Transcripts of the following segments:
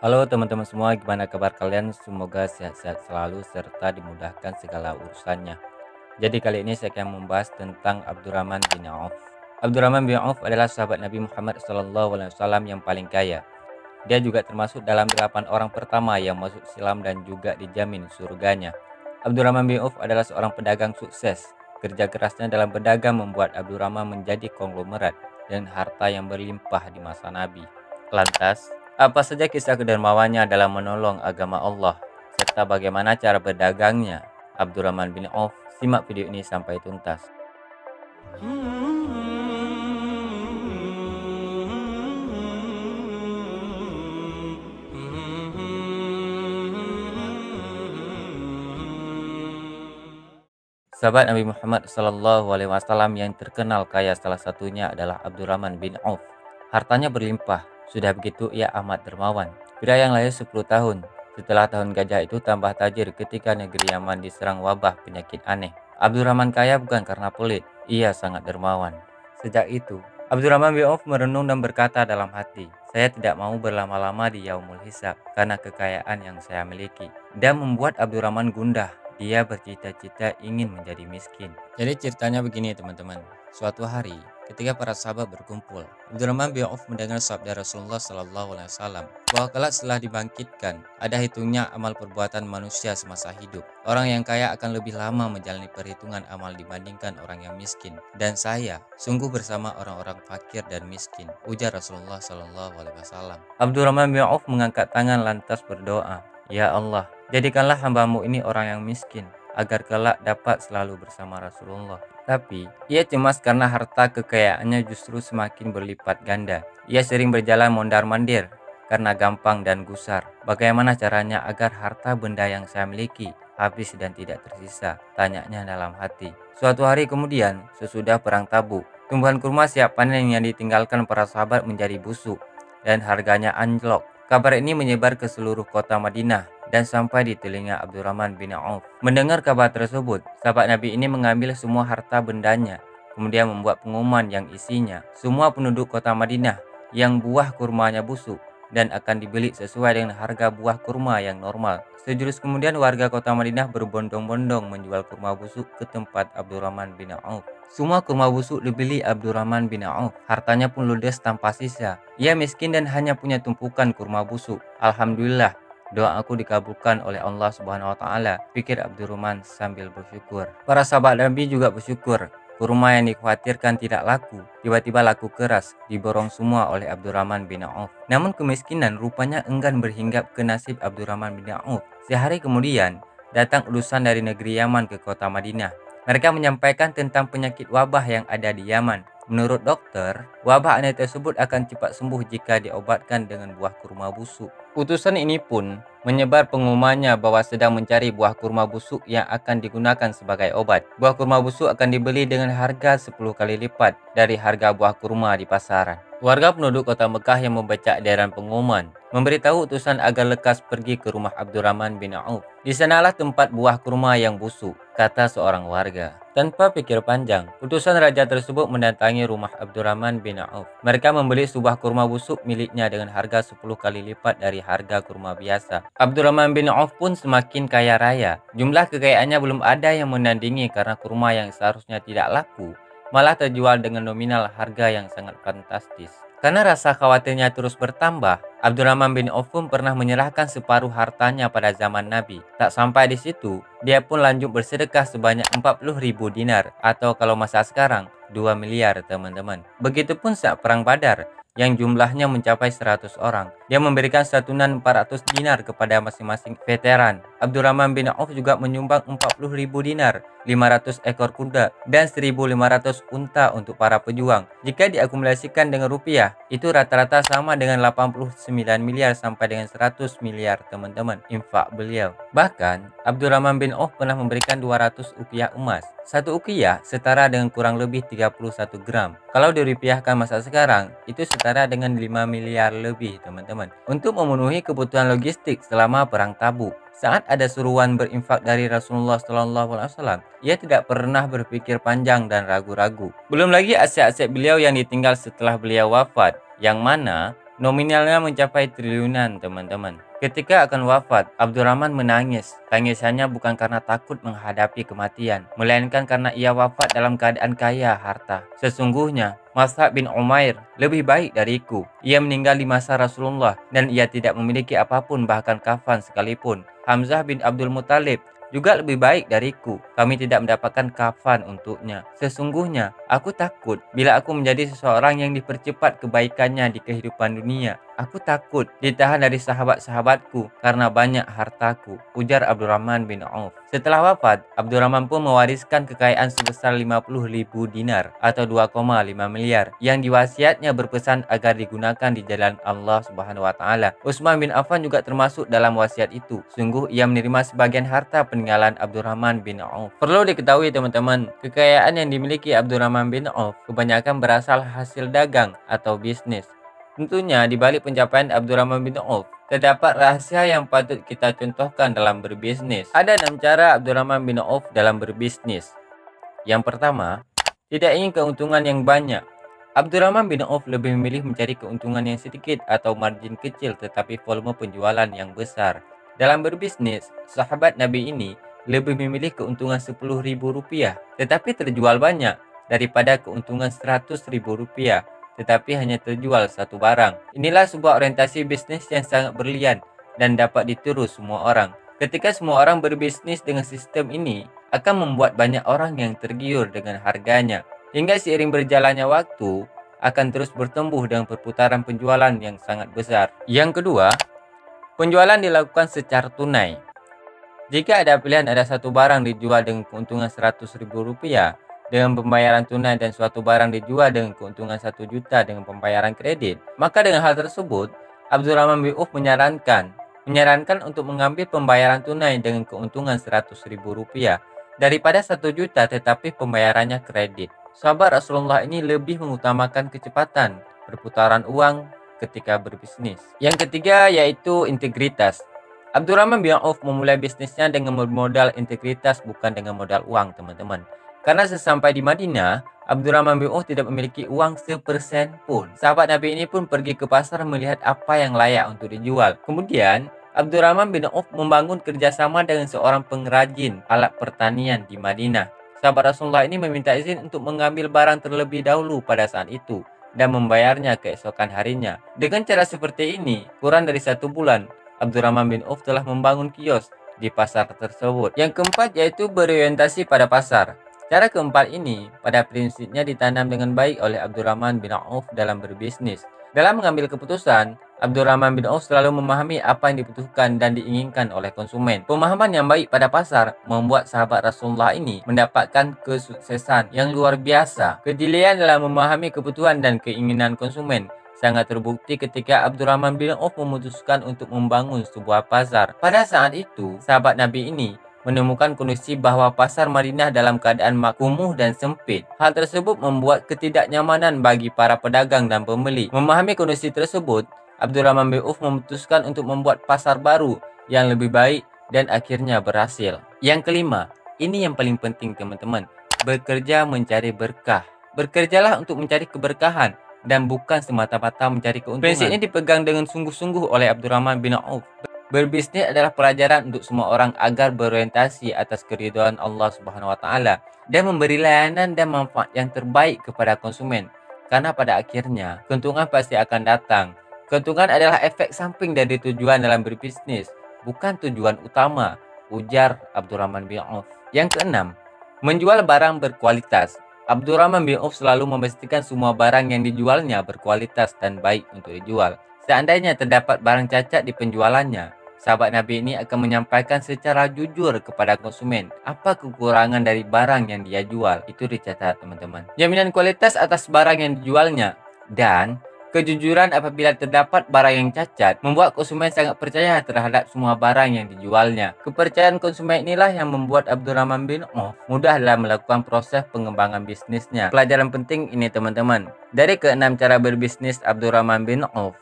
Halo teman-teman semua, gimana kabar kalian? Semoga sehat-sehat selalu serta dimudahkan segala urusannya. Jadi kali ini saya akan membahas tentang Abdurrahman bin Auf. Abdurrahman bin Auf adalah sahabat Nabi Muhammad SAW yang paling kaya. Dia juga termasuk dalam 8 orang pertama yang masuk Islam dan juga dijamin surganya. Abdurrahman bin Auf adalah seorang pedagang sukses. Kerja kerasnya dalam berdagang membuat Abdurrahman menjadi konglomerat dan harta yang berlimpah di masa Nabi. Lantas, apa saja kisah kedermawannya dalam menolong agama Allah, serta bagaimana cara berdagangnya Abdurrahman bin Auf? Simak video ini sampai tuntas. Sahabat Nabi Muhammad SAW yang terkenal kaya salah satunya adalah Abdurrahman bin Auf. Hartanya berlimpah, sudah begitu ia amat dermawan. Pria yang lahir 10 tahun. Setelah tahun gajah itu tambah tajir ketika negeri Yaman diserang wabah penyakit aneh. Abdurrahman kaya bukan karena pelit, ia sangat dermawan. Sejak itu, Abdurrahman bin Auf merenung dan berkata dalam hati, saya tidak mau berlama-lama di Yaumul Hisab karena kekayaan yang saya miliki. Dan membuat Abdurrahman gundah. Dia bercita-cita ingin menjadi miskin. Jadi ceritanya begini teman-teman. Suatu hari, ketika para sahabat berkumpul, Abdurrahman bin Auf mendengar sabda Rasulullah SAW bahwa kelak setelah dibangkitkan, ada hitungnya amal perbuatan manusia semasa hidup. Orang yang kaya akan lebih lama menjalani perhitungan amal dibandingkan orang yang miskin. Dan saya sungguh bersama orang-orang fakir dan miskin, ujar Rasulullah SAW. Abdurrahman bin Auf mengangkat tangan lantas berdoa, ya Allah, jadikanlah hambamu ini orang yang miskin, agar kelak dapat selalu bersama Rasulullah. Tapi, ia cemas karena harta kekayaannya justru semakin berlipat ganda. Ia sering berjalan mondar-mandir karena gampang dan gusar. Bagaimana caranya agar harta benda yang saya miliki habis dan tidak tersisa? Tanyanya dalam hati. Suatu hari kemudian, sesudah perang Tabuk, tumbuhan kurma siap panen yang ditinggalkan para sahabat menjadi busuk dan harganya anjlok. Kabar ini menyebar ke seluruh kota Madinah dan sampai di telinga Abdurrahman bin Auf. Mendengar kabar tersebut, sahabat Nabi ini mengambil semua harta bendanya, kemudian membuat pengumuman yang isinya, semua penduduk kota Madinah yang buah kurmanya busuk dan akan dibeli sesuai dengan harga buah kurma yang normal. Sejurus kemudian warga kota Madinah berbondong-bondong menjual kurma busuk ke tempat Abdurrahman bin Auf. Semua kurma busuk dibeli Abdurrahman bin Auf. Hartanya pun ludes tanpa sisa. Ia miskin dan hanya punya tumpukan kurma busuk. Alhamdulillah, doa aku dikabulkan oleh Allah Subhanahu wa taala, pikir Abdurrahman sambil bersyukur. Para sahabat Nabi juga bersyukur. Kurma yang dikhawatirkan tidak laku, tiba-tiba laku keras, diborong semua oleh Abdurrahman bin Auf. Namun kemiskinan rupanya enggan berhinggap ke nasib Abdurrahman bin Auf. Sehari kemudian, datang utusan dari negeri Yaman ke kota Madinah. Mereka menyampaikan tentang penyakit wabah yang ada di Yaman. Menurut dokter, wabah aneh tersebut akan cepat sembuh jika diobatkan dengan buah kurma busuk. Utusan ini pun menyebar pengumumannya bahwa sedang mencari buah kurma busuk yang akan digunakan sebagai obat. Buah kurma busuk akan dibeli dengan harga 10 kali lipat dari harga buah kurma di pasaran. Warga penduduk kota Mekah yang membaca edaran pengumuman memberitahu utusan agar lekas pergi ke rumah Abdurrahman bin Auf. Di sanalah tempat buah kurma yang busuk, kata seorang warga. Tanpa pikir panjang, utusan raja tersebut mendatangi rumah Abdurrahman bin Auf. Mereka membeli sebuah kurma busuk miliknya dengan harga 10 kali lipat dari harga kurma biasa. Abdurrahman bin Auf pun semakin kaya raya. Jumlah kekayaannya belum ada yang menandingi karena kurma yang seharusnya tidak laku malah terjual dengan nominal harga yang sangat fantastis. Karena rasa khawatirnya terus bertambah, Abdurrahman bin Auf pun pernah menyerahkan separuh hartanya pada zaman Nabi. Tak sampai di situ, dia pun lanjut bersedekah sebanyak 40.000 dinar atau kalau masa sekarang 2 miliar teman-teman. Begitupun saat perang Badar yang jumlahnya mencapai 100 orang. Dia memberikan santunan 400 dinar kepada masing-masing veteran. Abdurrahman bin Auf juga menyumbang 40.000 dinar, 500 ekor kuda, dan 1.500 unta untuk para pejuang. Jika diakumulasikan dengan rupiah, itu rata-rata sama dengan 89 miliar sampai dengan 100 miliar teman-teman infak beliau. Bahkan, Abdurrahman bin Auf pernah memberikan 200 uqiyah emas. Satu uqiyah setara dengan kurang lebih 31 gram. Kalau dirupiahkan masa sekarang, itu setara dengan 5 miliar lebih teman-teman. Untuk memenuhi kebutuhan logistik selama perang Tabuk. Saat ada suruhan berinfak dari Rasulullah SAW, ia tidak pernah berpikir panjang dan ragu-ragu. Belum lagi aset-aset beliau yang ditinggal setelah beliau wafat, yang mana Nominalnya mencapai triliunan, teman-teman. Ketika akan wafat, Abdurrahman menangis. Tangisannya bukan karena takut menghadapi kematian, melainkan karena ia wafat dalam keadaan kaya harta. Sesungguhnya, Mus'ab bin Umair lebih baik dariku. Ia meninggal di masa Rasulullah dan ia tidak memiliki apapun, bahkan kafan sekalipun. Hamzah bin Abdul Muthalib juga lebih baik dariku. Kami tidak mendapatkan kafan untuknya. Sesungguhnya, aku takut bila aku menjadi seseorang yang dipercepat kebaikannya di kehidupan dunia. Aku takut ditahan dari sahabat-sahabatku karena banyak hartaku, ujar Abdurrahman bin Auf. Setelah wafat, Abdurrahman pun mewariskan kekayaan sebesar 50.000 dinar atau 2,5 miliar yang diwasiatnya berpesan agar digunakan di jalan Allah Subhanahu wa taala. Utsman bin Affan juga termasuk dalam wasiat itu. Sungguh ia menerima sebagian harta peninggalan Abdurrahman bin Auf. Perlu diketahui teman-teman, kekayaan yang dimiliki Abdurrahman bin Auf kebanyakan berasal hasil dagang atau bisnis. Tentunya di balik pencapaian Abdurrahman bin Auf terdapat rahasia yang patut kita contohkan dalam berbisnis. Ada 6 cara Abdurrahman bin Auf dalam berbisnis. Yang pertama, tidak ingin keuntungan yang banyak. Abdurrahman bin Auf lebih memilih mencari keuntungan yang sedikit atau margin kecil tetapi volume penjualan yang besar. Dalam berbisnis, sahabat Nabi ini lebih memilih keuntungan Rp10.000 tetapi terjual banyak daripada keuntungan Rp100.000 tetapi hanya terjual satu barang. Inilah sebuah orientasi bisnis yang sangat berlian dan dapat ditiru semua orang. Ketika semua orang berbisnis dengan sistem ini, akan membuat banyak orang yang tergiur dengan harganya. Hingga seiring berjalannya waktu, akan terus bertumbuh dengan perputaran penjualan yang sangat besar. Yang kedua, penjualan dilakukan secara tunai. Jika ada pilihan ada satu barang dijual dengan keuntungan Rp100.000 dengan pembayaran tunai dan suatu barang dijual dengan keuntungan 1 juta dengan pembayaran kredit, maka dengan hal tersebut, Abdurrahman bin Auf menyarankan untuk mengambil pembayaran tunai dengan keuntungan Rp100.000 daripada 1 juta tetapi pembayarannya kredit. Sahabat Rasulullah ini lebih mengutamakan kecepatan perputaran uang ketika berbisnis. Yang ketiga yaitu integritas. Abdurrahman bin Auf memulai bisnisnya dengan modal integritas, bukan dengan modal uang, teman-teman. Karena sesampai di Madinah, Abdurrahman bin Auf tidak memiliki uang sepersen pun. Sahabat Nabi ini pun pergi ke pasar melihat apa yang layak untuk dijual. Kemudian, Abdurrahman bin Auf membangun kerjasama dengan seorang pengrajin alat pertanian di Madinah. Sahabat Rasulullah ini meminta izin untuk mengambil barang terlebih dahulu pada saat itu dan membayarnya keesokan harinya. Dengan cara seperti ini, kurang dari 1 bulan, Abdurrahman bin Auf telah membangun kios di pasar tersebut. Yang keempat yaitu berorientasi pada pasar. Cara keempat ini pada prinsipnya ditanam dengan baik oleh Abdurrahman bin Auf dalam berbisnis. Dalam mengambil keputusan, Abdurrahman bin Auf selalu memahami apa yang dibutuhkan dan diinginkan oleh konsumen. Pemahaman yang baik pada pasar membuat sahabat Rasulullah ini mendapatkan kesuksesan yang luar biasa. Kejelian dalam memahami kebutuhan dan keinginan konsumen sangat terbukti ketika Abdurrahman bin Auf memutuskan untuk membangun sebuah pasar. Pada saat itu, sahabat Nabi ini menemukan kondisi bahwa pasar Madinah dalam keadaan kumuh dan sempit. Hal tersebut membuat ketidaknyamanan bagi para pedagang dan pembeli. Memahami kondisi tersebut, Abdurrahman bin Auf memutuskan untuk membuat pasar baru yang lebih baik dan akhirnya berhasil. Yang kelima, ini yang paling penting teman-teman, bekerja mencari berkah. Bekerjalah untuk mencari keberkahan dan bukan semata-mata mencari keuntungan. Prinsip ini dipegang dengan sungguh-sungguh oleh Abdurrahman bin Auf. Berbisnis adalah pelajaran untuk semua orang agar berorientasi atas keridhaan Allah Subhanahu wa taala dan memberi layanan dan manfaat yang terbaik kepada konsumen. Karena pada akhirnya keuntungan pasti akan datang. Keuntungan adalah efek samping dari tujuan dalam berbisnis, bukan tujuan utama, ujar Abdurrahman bin Auf. Yang keenam, menjual barang berkualitas. Abdurrahman bin Auf selalu memastikan semua barang yang dijualnya berkualitas dan baik untuk dijual. Seandainya terdapat barang cacat di penjualannya, sahabat Nabi ini akan menyampaikan secara jujur kepada konsumen apa kekurangan dari barang yang dia jual. Itu dicatat teman-teman. Jaminan kualitas atas barang yang dijualnya dan kejujuran apabila terdapat barang yang cacat membuat konsumen sangat percaya terhadap semua barang yang dijualnya. Kepercayaan konsumen inilah yang membuat Abdurrahman bin Auf mudah dalam melakukan proses pengembangan bisnisnya. Pelajaran penting ini teman-teman. Dari keenam cara berbisnis Abdurrahman bin Auf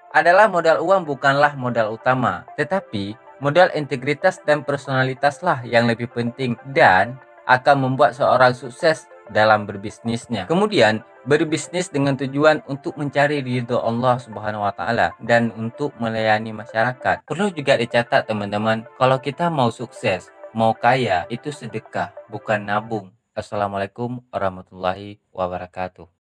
adalah modal uang bukanlah modal utama, tetapi modal integritas dan personalitaslah yang lebih penting dan akan membuat seorang sukses dalam berbisnisnya. Kemudian, berbisnis dengan tujuan untuk mencari ridho Allah Subhanahu wa taala dan untuk melayani masyarakat. Perlu juga dicatat teman-teman, kalau kita mau sukses, mau kaya, itu sedekah, bukan nabung. Assalamualaikum warahmatullahi wabarakatuh.